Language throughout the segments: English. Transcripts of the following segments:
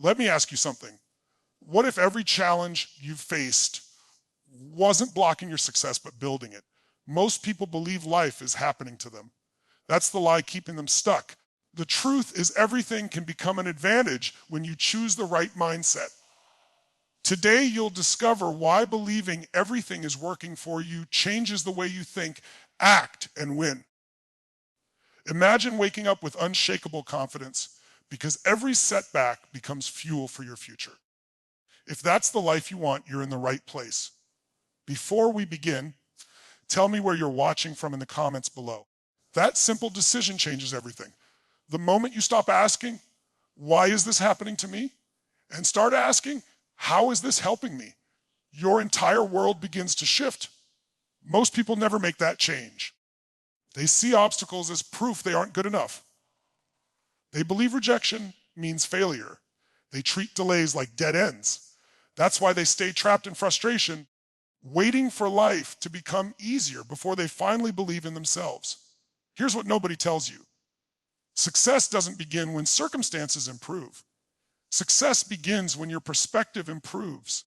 Let me ask you something. What if every challenge you've faced wasn't blocking your success, but building it? Most people believe life is happening to them. That's the lie keeping them stuck. The truth is everything can become an advantage when you choose the right mindset. Today, you'll discover why believing everything is working for you changes the way you think, act, and win. Imagine waking up with unshakable confidence because every setback becomes fuel for your future. If that's the life you want, you're in the right place. Before we begin, tell me where you're watching from in the comments below. That simple decision changes everything. The moment you stop asking, why is this happening to me? And start asking, how is this helping me? Your entire world begins to shift. Most people never make that change. They see obstacles as proof they aren't good enough. They believe rejection means failure. They treat delays like dead ends. That's why they stay trapped in frustration, waiting for life to become easier before they finally believe in themselves. Here's what nobody tells you. Success doesn't begin when circumstances improve. Success begins when your perspective improves.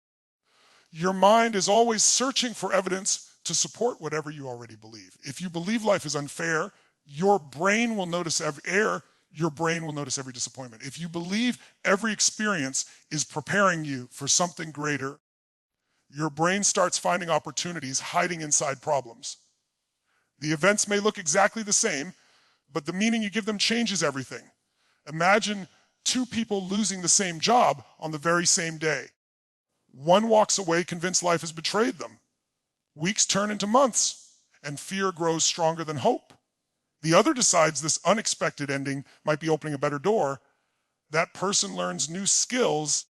Your mind is always searching for evidence to support whatever you already believe. If you believe life is unfair, your brain will notice every error, your brain will notice every disappointment. If you believe every experience is preparing you for something greater, your brain starts finding opportunities hiding inside problems. The events may look exactly the same, but the meaning you give them changes everything. Imagine two people losing the same job on the very same day. One walks away convinced life has betrayed them. Weeks turn into months, and fear grows stronger than hope. The other decides this unexpected ending might be opening a better door. That person learns new skills,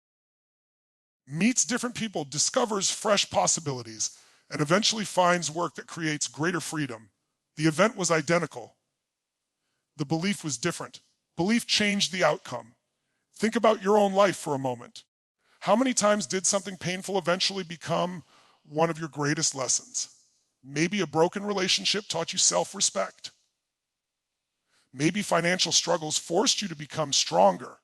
meets different people, discovers fresh possibilities, and eventually finds work that creates greater freedom. The event was identical. The belief was different. Belief changed the outcome. Think about your own life for a moment. How many times did something painful eventually become one of your greatest lessons? Maybe a broken relationship taught you self-respect. Maybe financial struggles forced you to become stronger.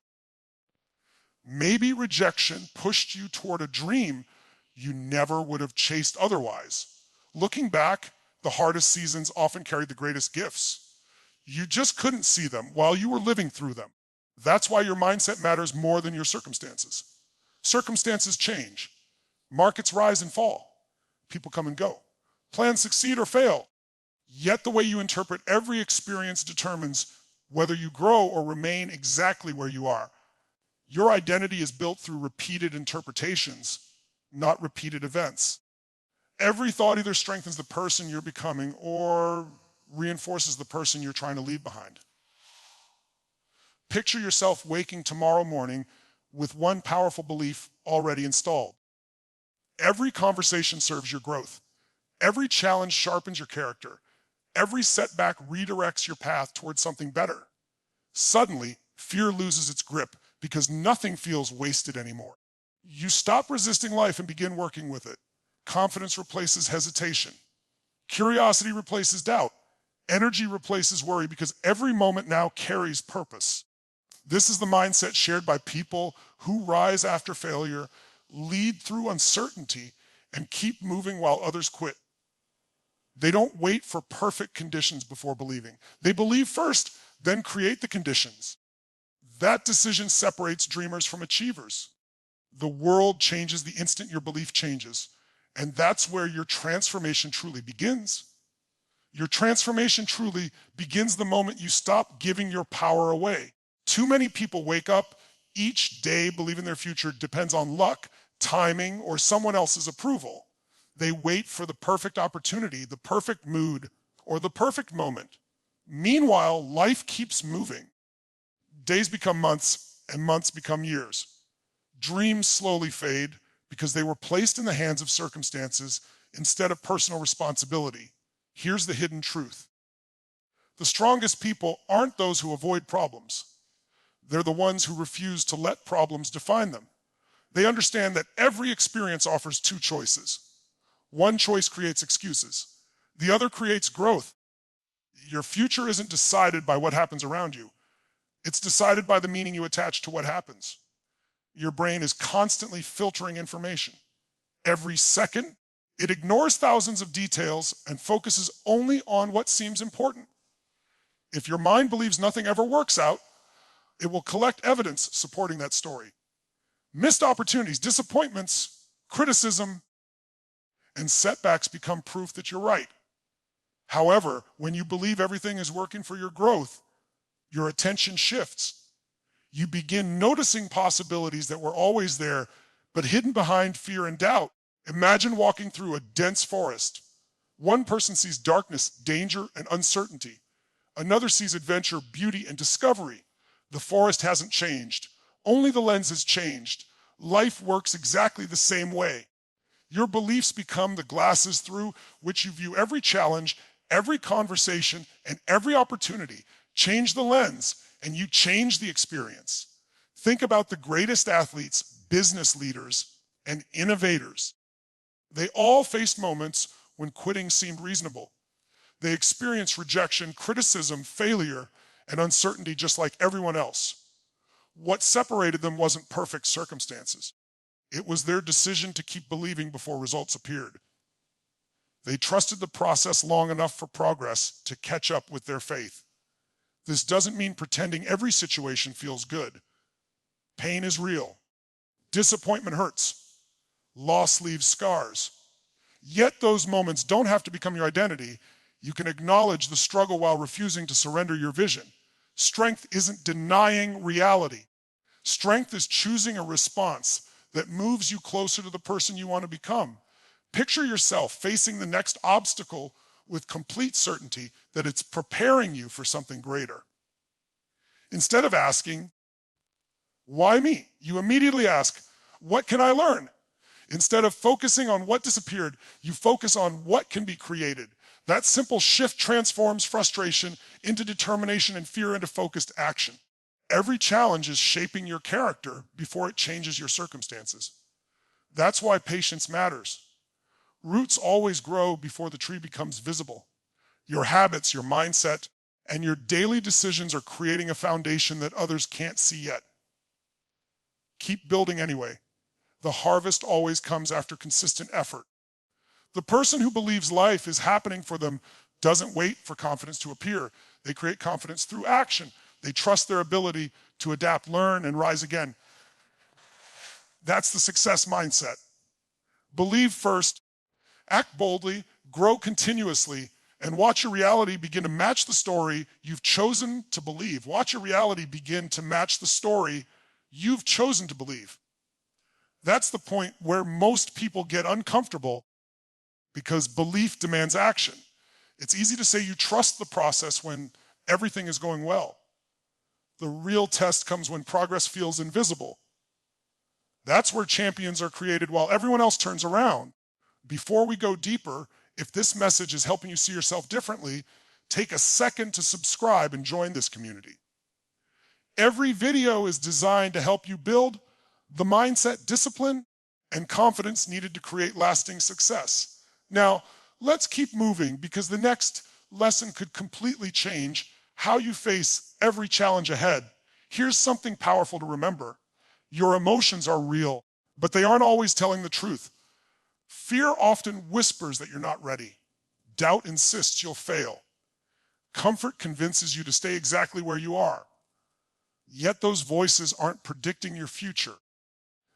Maybe rejection pushed you toward a dream you never would have chased otherwise. Looking back, the hardest seasons often carried the greatest gifts. You just couldn't see them while you were living through them. That's why your mindset matters more than your circumstances. Circumstances change. Markets rise and fall. People come and go. Plans succeed or fail. Yet the way you interpret every experience determines whether you grow or remain exactly where you are. Your identity is built through repeated interpretations, not repeated events. Every thought either strengthens the person you're becoming or reinforces the person you're trying to leave behind. Picture yourself waking tomorrow morning with one powerful belief already installed. Every conversation serves your growth. Every challenge sharpens your character. Every setback redirects your path towards something better. Suddenly, fear loses its grip because nothing feels wasted anymore. You stop resisting life and begin working with it. Confidence replaces hesitation. Curiosity replaces doubt. Energy replaces worry because every moment now carries purpose. This is the mindset shared by people who rise after failure, lead through uncertainty, and keep moving while others quit. They don't wait for perfect conditions before believing. They believe first, then create the conditions. That decision separates dreamers from achievers. The world changes the instant your belief changes, and that's where your transformation truly begins. Your transformation truly begins the moment you stop giving your power away. Too many people wake up each day believing their future depends on luck, timing, or someone else's approval. They wait for the perfect opportunity, the perfect mood, or the perfect moment. Meanwhile, life keeps moving. Days become months, and months become years. Dreams slowly fade because they were placed in the hands of circumstances instead of personal responsibility. Here's the hidden truth. The strongest people aren't those who avoid problems. They're the ones who refuse to let problems define them. They understand that every experience offers two choices. One choice creates excuses. The other creates growth. Your future isn't decided by what happens around you. It's decided by the meaning you attach to what happens. Your brain is constantly filtering information. Every second, it ignores thousands of details and focuses only on what seems important. If your mind believes nothing ever works out, it will collect evidence supporting that story. Missed opportunities, disappointments, criticism, and setbacks become proof that you're right. However, when you believe everything is working for your growth, your attention shifts. You begin noticing possibilities that were always there, but hidden behind fear and doubt. Imagine walking through a dense forest. One person sees darkness, danger, and uncertainty. Another sees adventure, beauty, and discovery. The forest hasn't changed. Only the lens has changed. Life works exactly the same way. Your beliefs become the glasses through which you view every challenge, every conversation, and every opportunity. Change the lens, and you change the experience. Think about the greatest athletes, business leaders, and innovators. They all faced moments when quitting seemed reasonable. They experienced rejection, criticism, failure, and uncertainty just like everyone else. What separated them wasn't perfect circumstances. It was their decision to keep believing before results appeared. They trusted the process long enough for progress to catch up with their faith. This doesn't mean pretending every situation feels good. Pain is real. Disappointment hurts. Loss leaves scars. Yet those moments don't have to become your identity. You can acknowledge the struggle while refusing to surrender your vision. Strength isn't denying reality. Strength is choosing a response that moves you closer to the person you want to become. Picture yourself facing the next obstacle with complete certainty that it's preparing you for something greater. Instead of asking, "Why me?" you immediately ask, "What can I learn?" Instead of focusing on what disappeared, you focus on what can be created. That simple shift transforms frustration into determination and fear into focused action. Every challenge is shaping your character before it changes your circumstances. That's why patience matters. Roots always grow before the tree becomes visible. Your habits, your mindset, and your daily decisions are creating a foundation that others can't see yet. Keep building anyway. The harvest always comes after consistent effort. The person who believes life is happening for them doesn't wait for confidence to appear. They create confidence through action. They trust their ability to adapt, learn, and rise again. That's the success mindset. Believe first, act boldly, grow continuously, and watch your reality begin to match the story you've chosen to believe. Watch your reality begin to match the story you've chosen to believe. That's the point where most people get uncomfortable because belief demands action. It's easy to say you trust the process when everything is going well. The real test comes when progress feels invisible. That's where champions are created while everyone else turns around. Before we go deeper, if this message is helping you see yourself differently, take a second to subscribe and join this community. Every video is designed to help you build the mindset, discipline, and confidence needed to create lasting success. Now, let's keep moving because the next lesson could completely change how you face every challenge ahead. Here's something powerful to remember. Your emotions are real, but they aren't always telling the truth. Fear often whispers that you're not ready. Doubt insists you'll fail. Comfort convinces you to stay exactly where you are. Yet those voices aren't predicting your future.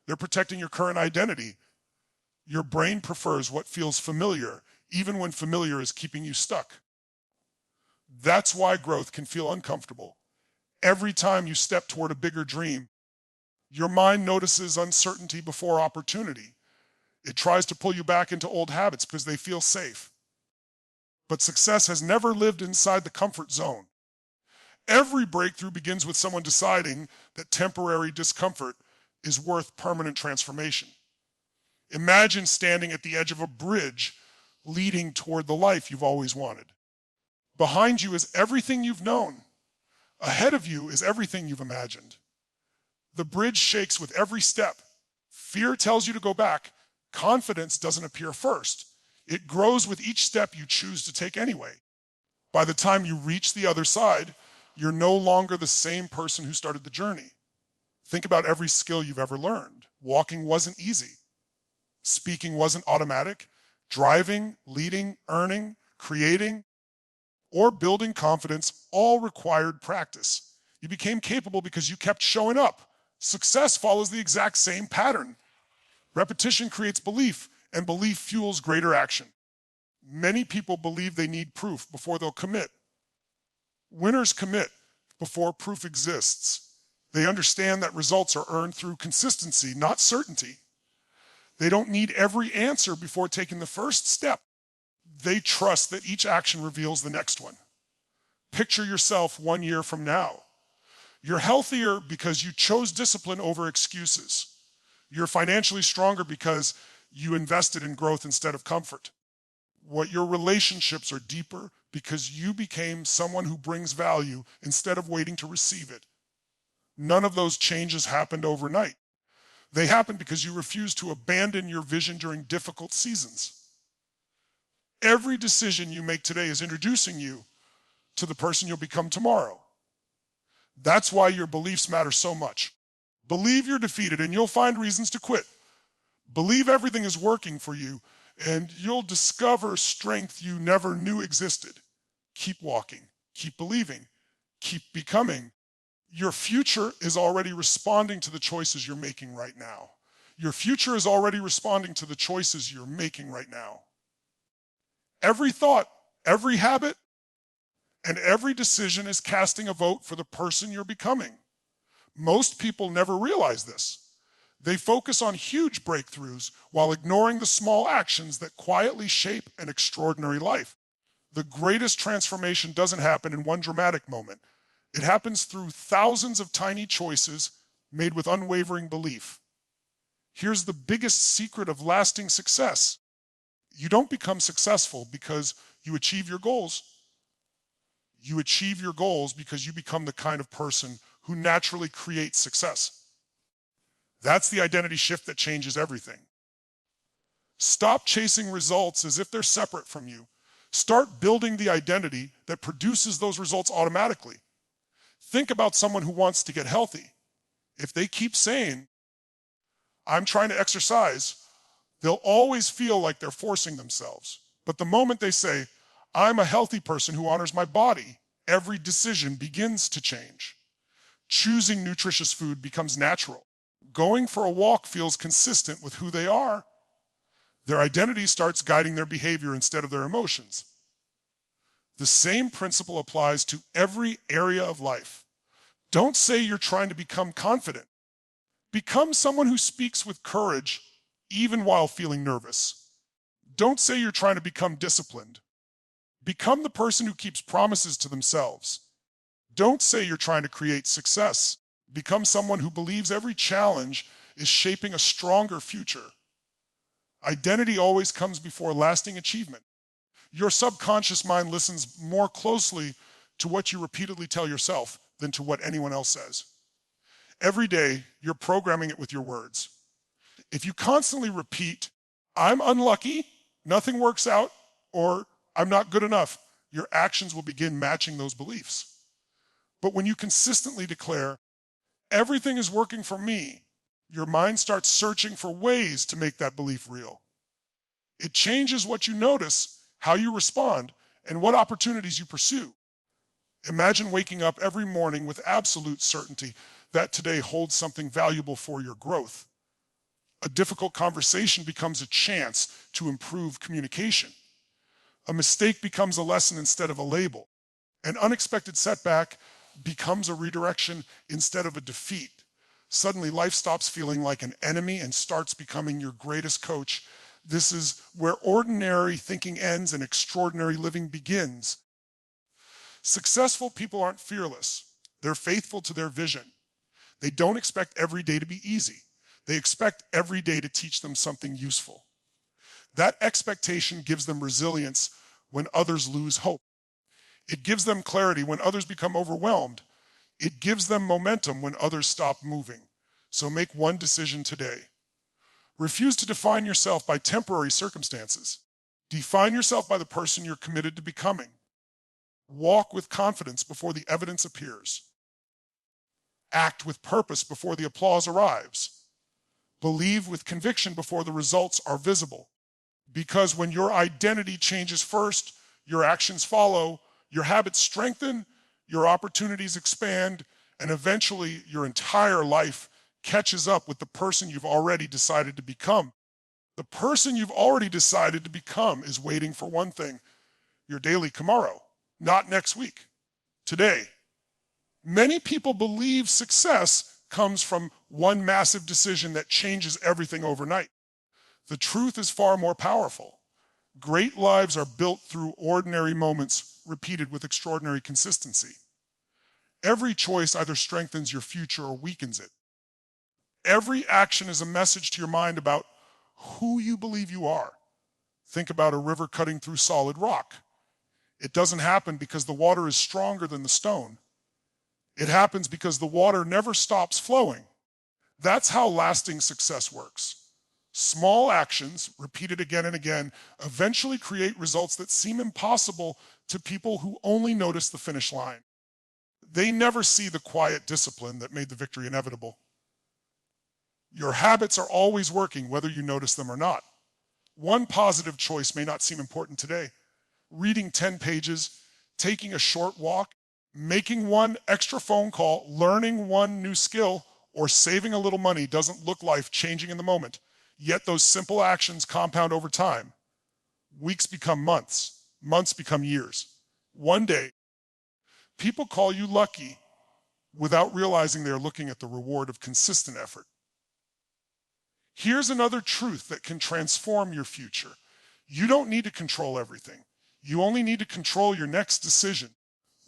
They're protecting your current identity. Your brain prefers what feels familiar, even when familiar is keeping you stuck. That's why growth can feel uncomfortable. Every time you step toward a bigger dream, your mind notices uncertainty before opportunity. It tries to pull you back into old habits because they feel safe. But success has never lived inside the comfort zone. Every breakthrough begins with someone deciding that temporary discomfort is worth permanent transformation. Imagine standing at the edge of a bridge leading toward the life you've always wanted. Behind you is everything you've known. Ahead of you is everything you've imagined. The bridge shakes with every step. Fear tells you to go back. Confidence doesn't appear first. It grows with each step you choose to take anyway. By the time you reach the other side, you're no longer the same person who started the journey. Think about every skill you've ever learned. Walking wasn't easy. Speaking wasn't automatic. Driving, leading, earning, creating, or building confidence all required practice. You became capable because you kept showing up. Success follows the exact same pattern. Repetition creates belief, and belief fuels greater action. Many people believe they need proof before they'll commit. Winners commit before proof exists. They understand that results are earned through consistency, not certainty. They don't need every answer before taking the first step. They trust that each action reveals the next one. Picture yourself 1 year from now. You're healthier because you chose discipline over excuses. You're financially stronger because you invested in growth instead of comfort. Your relationships are deeper because you became someone who brings value instead of waiting to receive it. None of those changes happened overnight. They happened because you refused to abandon your vision during difficult seasons. Every decision you make today is introducing you to the person you'll become tomorrow. That's why your beliefs matter so much. Believe you're defeated and you'll find reasons to quit. Believe everything is working for you and you'll discover strength you never knew existed. Keep walking, keep believing, keep becoming. Your future is already responding to the choices you're making right now. Your future is already responding to the choices you're making right now. Every thought, every habit, and every decision is casting a vote for the person you're becoming. Most people never realize this. They focus on huge breakthroughs while ignoring the small actions that quietly shape an extraordinary life. The greatest transformation doesn't happen in one dramatic moment. It happens through thousands of tiny choices made with unwavering belief. Here's the biggest secret of lasting success. You don't become successful because you achieve your goals. You achieve your goals because you become the kind of person who naturally creates success. That's the identity shift that changes everything. Stop chasing results as if they're separate from you. Start building the identity that produces those results automatically. Think about someone who wants to get healthy. If they keep saying, I'm trying to exercise, they'll always feel like they're forcing themselves. But the moment they say, I'm a healthy person who honors my body, every decision begins to change. Choosing nutritious food becomes natural. Going for a walk feels consistent with who they are. Their identity starts guiding their behavior instead of their emotions. The same principle applies to every area of life. Don't say you're trying to become confident. Become someone who speaks with courage even while feeling nervous. Don't say you're trying to become disciplined. Become the person who keeps promises to themselves. Don't say you're trying to create success. Become someone who believes every challenge is shaping a stronger future. Identity always comes before lasting achievement. Your subconscious mind listens more closely to what you repeatedly tell yourself than to what anyone else says. Every day, you're programming it with your words. If you constantly repeat, I'm unlucky, nothing works out, or I'm not good enough, your actions will begin matching those beliefs. But when you consistently declare, everything is working for me, your mind starts searching for ways to make that belief real. It changes what you notice, how you respond, and what opportunities you pursue. Imagine waking up every morning with absolute certainty that today holds something valuable for your growth. A difficult conversation becomes a chance to improve communication. A mistake becomes a lesson instead of a label. An unexpected setback becomes a redirection instead of a defeat. Suddenly, life stops feeling like an enemy and starts becoming your greatest coach. This is where ordinary thinking ends and extraordinary living begins. Successful people aren't fearless. They're faithful to their vision. They don't expect every day to be easy. They expect every day to teach them something useful. That expectation gives them resilience when others lose hope. It gives them clarity when others become overwhelmed. It gives them momentum when others stop moving. So make one decision today. Refuse to define yourself by temporary circumstances. Define yourself by the person you're committed to becoming. Walk with confidence before the evidence appears. Act with purpose before the applause arrives. Believe with conviction before the results are visible. Because when your identity changes first, your actions follow, your habits strengthen, your opportunities expand, and eventually your entire life catches up with the person you've already decided to become. The person you've already decided to become is waiting for one thing: your daily tomorrow, not next week, today. Many people believe success comes from one massive decision that changes everything overnight. The truth is far more powerful. Great lives are built through ordinary moments repeated with extraordinary consistency. Every choice either strengthens your future or weakens it. Every action is a message to your mind about who you believe you are. Think about a river cutting through solid rock. It doesn't happen because the water is stronger than the stone. It happens because the water never stops flowing. That's how lasting success works. Small actions, repeated again and again, eventually create results that seem impossible to people who only notice the finish line. They never see the quiet discipline that made the victory inevitable. Your habits are always working, whether you notice them or not. One positive choice may not seem important today. Reading 10 pages, taking a short walk, making one extra phone call, learning one new skill, or saving a little money doesn't look life-changing in the moment. Yet those simple actions compound over time. Weeks become months. Months become years. One day, people call you lucky without realizing they're looking at the reward of consistent effort. Here's another truth that can transform your future. You don't need to control everything. You only need to control your next decision.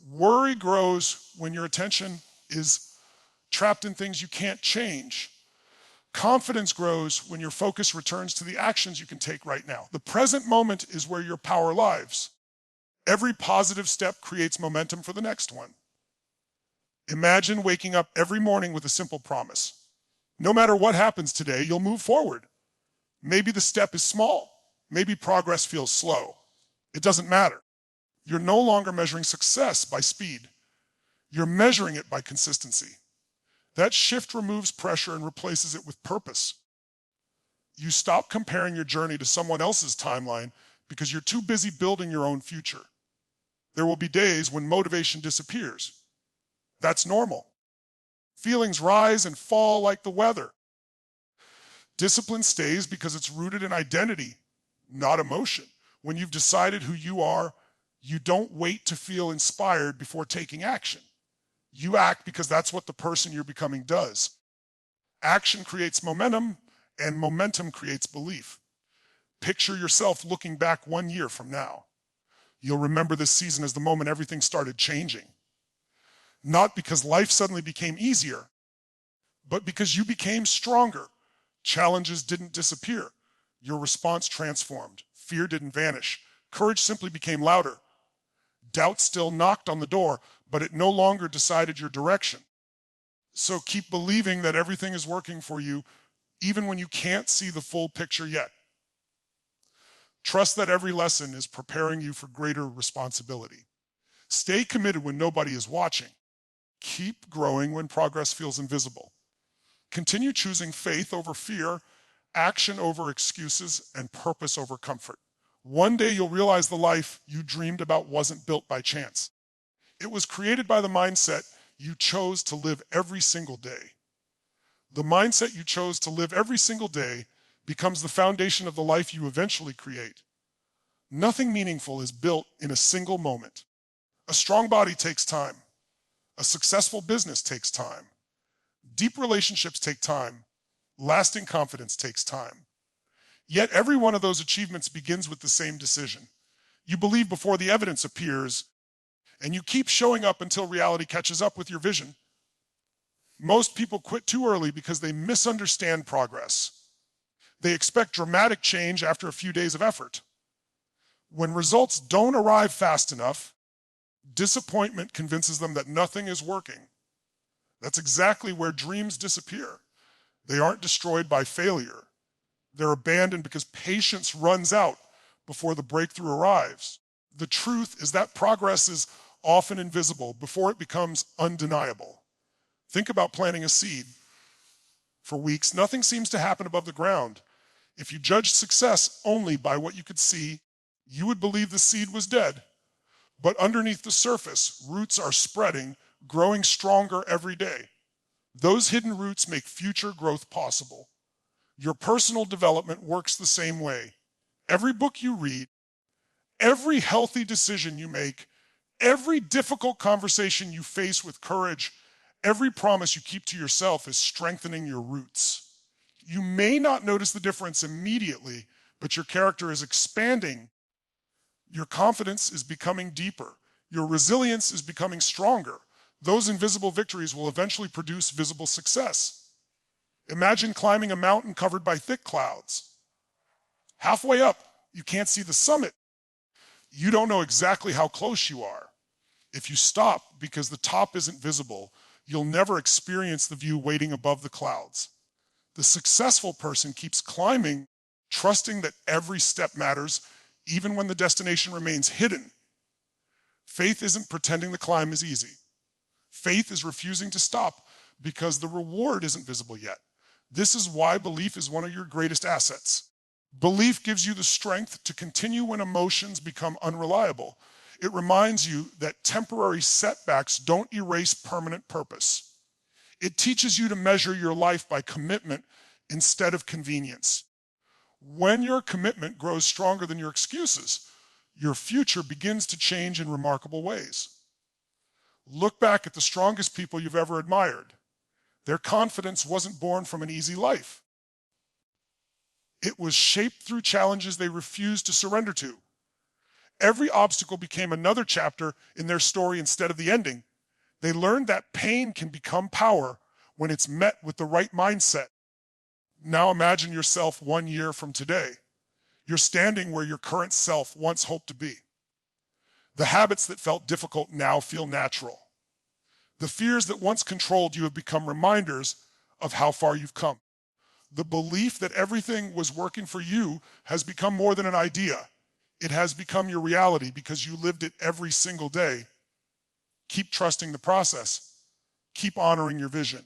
Worry grows when your attention is trapped in things you can't change. Confidence grows when your focus returns to the actions you can take right now. The present moment is where your power lies. Every positive step creates momentum for the next one. Imagine waking up every morning with a simple promise. No matter what happens today, you'll move forward. Maybe the step is small. Maybe progress feels slow. It doesn't matter. You're no longer measuring success by speed. You're measuring it by consistency. That shift removes pressure and replaces it with purpose. You stop comparing your journey to someone else's timeline because you're too busy building your own future. There will be days when motivation disappears. That's normal. Feelings rise and fall like the weather. Discipline stays because it's rooted in identity, not emotion. When you've decided who you are, you don't wait to feel inspired before taking action. You act because that's what the person you're becoming does. Action creates momentum, and momentum creates belief. Picture yourself looking back 1 year from now. You'll remember this season as the moment everything started changing. Not because life suddenly became easier, but because you became stronger. Challenges didn't disappear. Your response transformed. Fear didn't vanish. Courage simply became louder. Doubt still knocked on the door, but it no longer decided your direction. So keep believing that everything is working for you, even when you can't see the full picture yet. Trust that every lesson is preparing you for greater responsibility. Stay committed when nobody is watching. Keep growing when progress feels invisible. Continue choosing faith over fear, action over excuses, and purpose over comfort. One day you'll realize the life you dreamed about wasn't built by chance. It was created by the mindset you chose to live every single day. The mindset you chose to live every single day becomes the foundation of the life you eventually create. Nothing meaningful is built in a single moment. A strong body takes time. A successful business takes time. Deep relationships take time. Lasting confidence takes time. Yet every one of those achievements begins with the same decision. You believe before the evidence appears, and you keep showing up until reality catches up with your vision. Most people quit too early because they misunderstand progress. They expect dramatic change after a few days of effort. When results don't arrive fast enough, disappointment convinces them that nothing is working. That's exactly where dreams disappear. They aren't destroyed by failure. They're abandoned because patience runs out before the breakthrough arrives. The truth is that progress is often invisible before it becomes undeniable. Think about planting a seed. For weeks, nothing seems to happen above the ground. If you judged success only by what you could see, you would believe the seed was dead. But underneath the surface, roots are spreading, growing stronger every day. Those hidden roots make future growth possible. Your personal development works the same way. Every book you read, every healthy decision you make, every difficult conversation you face with courage, every promise you keep to yourself is strengthening your roots. You may not notice the difference immediately, but your character is expanding. Your confidence is becoming deeper. Your resilience is becoming stronger. Those invisible victories will eventually produce visible success. Imagine climbing a mountain covered by thick clouds. Halfway up, you can't see the summit. You don't know exactly how close you are. If you stop because the top isn't visible, you'll never experience the view waiting above the clouds. The successful person keeps climbing, trusting that every step matters, even when the destination remains hidden. Faith isn't pretending the climb is easy. Faith is refusing to stop because the reward isn't visible yet. This is why belief is one of your greatest assets. Belief gives you the strength to continue when emotions become unreliable. It reminds you that temporary setbacks don't erase permanent purpose. It teaches you to measure your life by commitment instead of convenience. When your commitment grows stronger than your excuses, your future begins to change in remarkable ways. Look back at the strongest people you've ever admired. Their confidence wasn't born from an easy life. It was shaped through challenges they refused to surrender to. Every obstacle became another chapter in their story instead of the ending. They learned that pain can become power when it's met with the right mindset. Now imagine yourself 1 year from today. You're standing where your current self once hoped to be. The habits that felt difficult now feel natural. The fears that once controlled you have become reminders of how far you've come. The belief that everything was working for you has become more than an idea. It has become your reality because you lived it every single day. Keep trusting the process. Keep honoring your vision.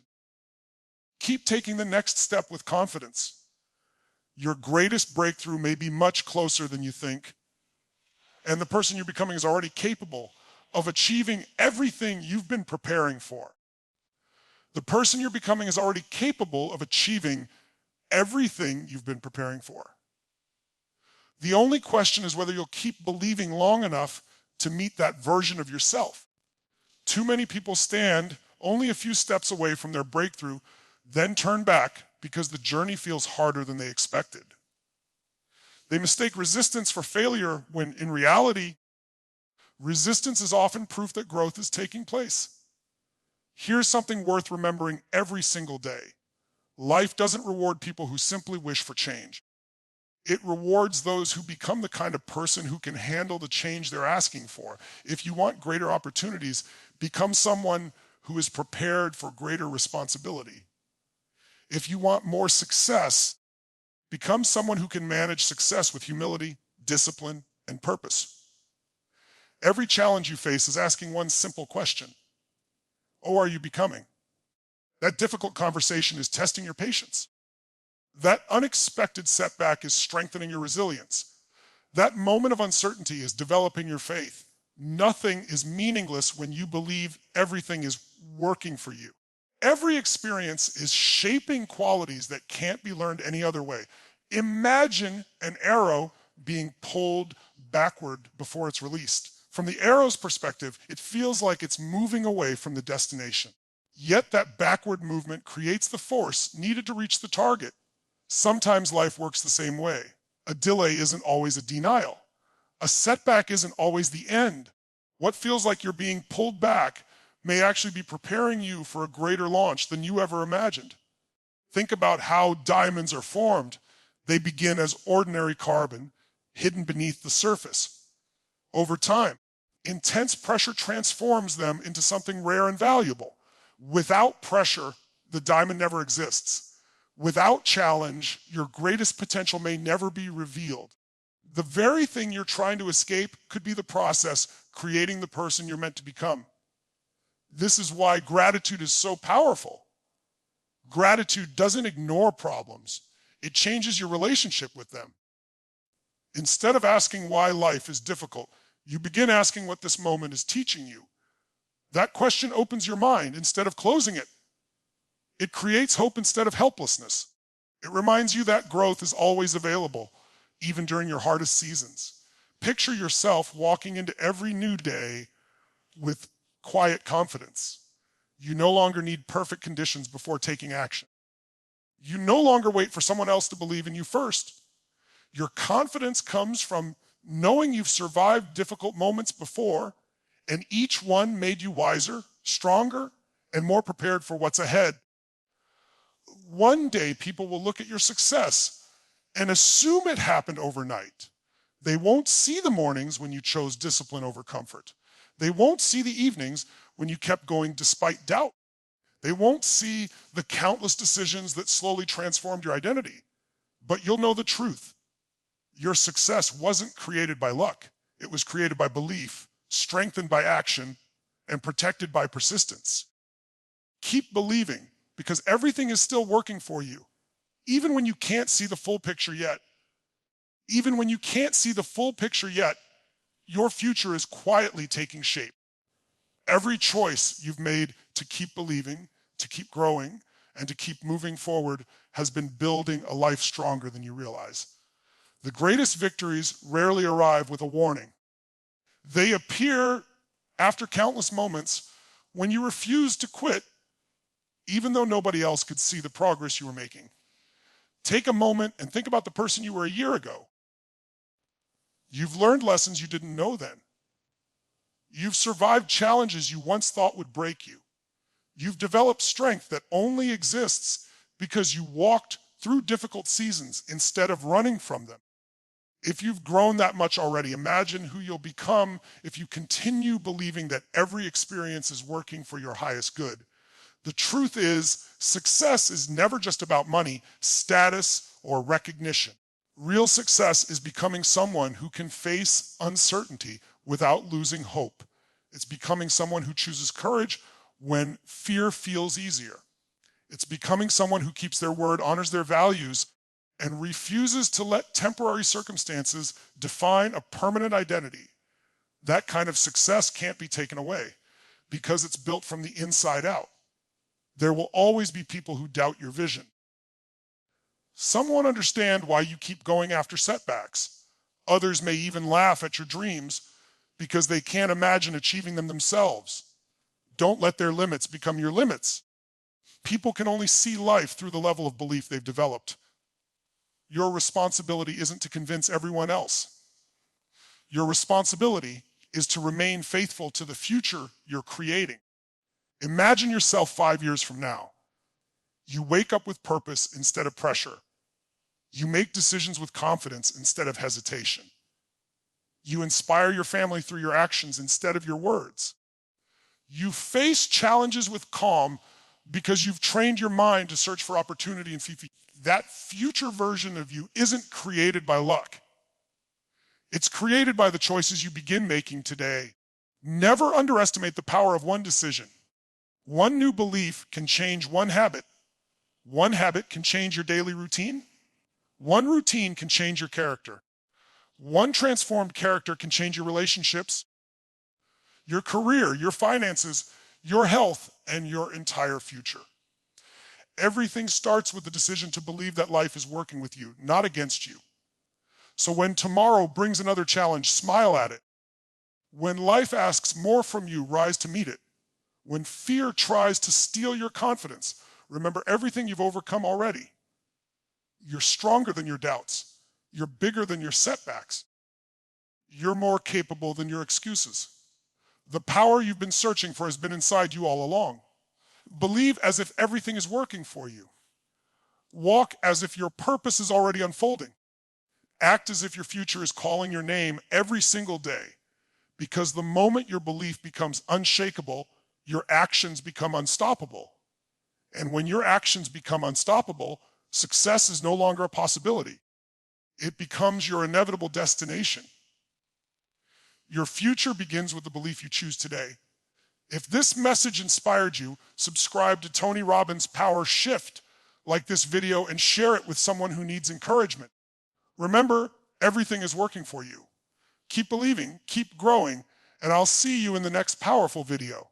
Keep taking the next step with confidence. Your greatest breakthrough may be much closer than you think, and the person you're becoming is already capable of achieving everything you've been preparing for. The person you're becoming is already capable of achieving everything you've been preparing for. The only question is whether you'll keep believing long enough to meet that version of yourself. Too many people stand only a few steps away from their breakthrough, then turn back because the journey feels harder than they expected. They mistake resistance for failure when, in reality, resistance is often proof that growth is taking place. Here's something worth remembering every single day. Life doesn't reward people who simply wish for change. It rewards those who become the kind of person who can handle the change they're asking for. If you want greater opportunities, become someone who is prepared for greater responsibility. If you want more success, become someone who can manage success with humility, discipline, and purpose. Every challenge you face is asking one simple question. Oh, are you becoming? That difficult conversation is testing your patience. That unexpected setback is strengthening your resilience. That moment of uncertainty is developing your faith. Nothing is meaningless when you believe everything is working for you. Every experience is shaping qualities that can't be learned any other way. Imagine an arrow being pulled backward before it's released. From the arrow's perspective, it feels like it's moving away from the destination. Yet that backward movement creates the force needed to reach the target. Sometimes life works the same way. A delay isn't always a denial. A setback isn't always the end. What feels like you're being pulled back may actually be preparing you for a greater launch than you ever imagined. Think about how diamonds are formed. They begin as ordinary carbon, hidden beneath the surface. Over time, intense pressure transforms them into something rare and valuable. Without pressure, the diamond never exists. Without challenge, your greatest potential may never be revealed. The very thing you're trying to escape could be the process creating the person you're meant to become. This is why gratitude is so powerful. Gratitude doesn't ignore problems. It changes your relationship with them. Instead of asking why life is difficult, you begin asking what this moment is teaching you. That question opens your mind instead of closing it. It creates hope instead of helplessness. It reminds you that growth is always available, even during your hardest seasons. Picture yourself walking into every new day with quiet confidence. You no longer need perfect conditions before taking action. You no longer wait for someone else to believe in you first. Your confidence comes from knowing you've survived difficult moments before, and each one made you wiser, stronger, and more prepared for what's ahead. One day, people will look at your success and assume it happened overnight. They won't see the mornings when you chose discipline over comfort. They won't see the evenings when you kept going despite doubt. They won't see the countless decisions that slowly transformed your identity. But you'll know the truth. Your success wasn't created by luck. It was created by belief, strengthened by action, and protected by persistence. Keep believing, because everything is still working for you, even when you can't see the full picture yet. Even when you can't see the full picture yet, your future is quietly taking shape. Every choice you've made to keep believing, to keep growing, and to keep moving forward has been building a life stronger than you realize. The greatest victories rarely arrive with a warning. They appear after countless moments when you refuse to quit, even though nobody else could see the progress you were making. Take a moment and think about the person you were a year ago. You've learned lessons you didn't know then. You've survived challenges you once thought would break you. You've developed strength that only exists because you walked through difficult seasons instead of running from them. If you've grown that much already, imagine who you'll become if you continue believing that every experience is working for your highest good. The truth is, success is never just about money, status, or recognition. Real success is becoming someone who can face uncertainty without losing hope. It's becoming someone who chooses courage when fear feels easier. It's becoming someone who keeps their word, honors their values, and refuses to let temporary circumstances define a permanent identity. That kind of success can't be taken away because it's built from the inside out. There will always be people who doubt your vision. Some won't understand why you keep going after setbacks. Others may even laugh at your dreams because they can't imagine achieving them themselves. Don't let their limits become your limits. People can only see life through the level of belief they've developed. Your responsibility isn't to convince everyone else. Your responsibility is to remain faithful to the future you're creating. Imagine yourself 5 years from now. You wake up with purpose instead of pressure. You make decisions with confidence instead of hesitation. You inspire your family through your actions instead of your words. You face challenges with calm because you've trained your mind to search for opportunity and future. That future version of you isn't created by luck. It's created by the choices you begin making today. Never underestimate the power of one decision. One new belief can change one habit. One habit can change your daily routine. One routine can change your character. One transformed character can change your relationships, your career, your finances, your health, and your entire future. Everything starts with the decision to believe that life is working with you, not against you. So when tomorrow brings another challenge, smile at it. When life asks more from you, rise to meet it. When fear tries to steal your confidence, remember everything you've overcome already. You're stronger than your doubts. You're bigger than your setbacks. You're more capable than your excuses. The power you've been searching for has been inside you all along. Believe as if everything is working for you. Walk as if your purpose is already unfolding. Act as if your future is calling your name every single day. Because the moment your belief becomes unshakable, your actions become unstoppable. And when your actions become unstoppable, success is no longer a possibility. It becomes your inevitable destination. Your future begins with the belief you choose today. If this message inspired you, subscribe to Tony Robbins' Power Shift, like this video, and share it with someone who needs encouragement. Remember, everything is working for you. Keep believing, keep growing, and I'll see you in the next powerful video.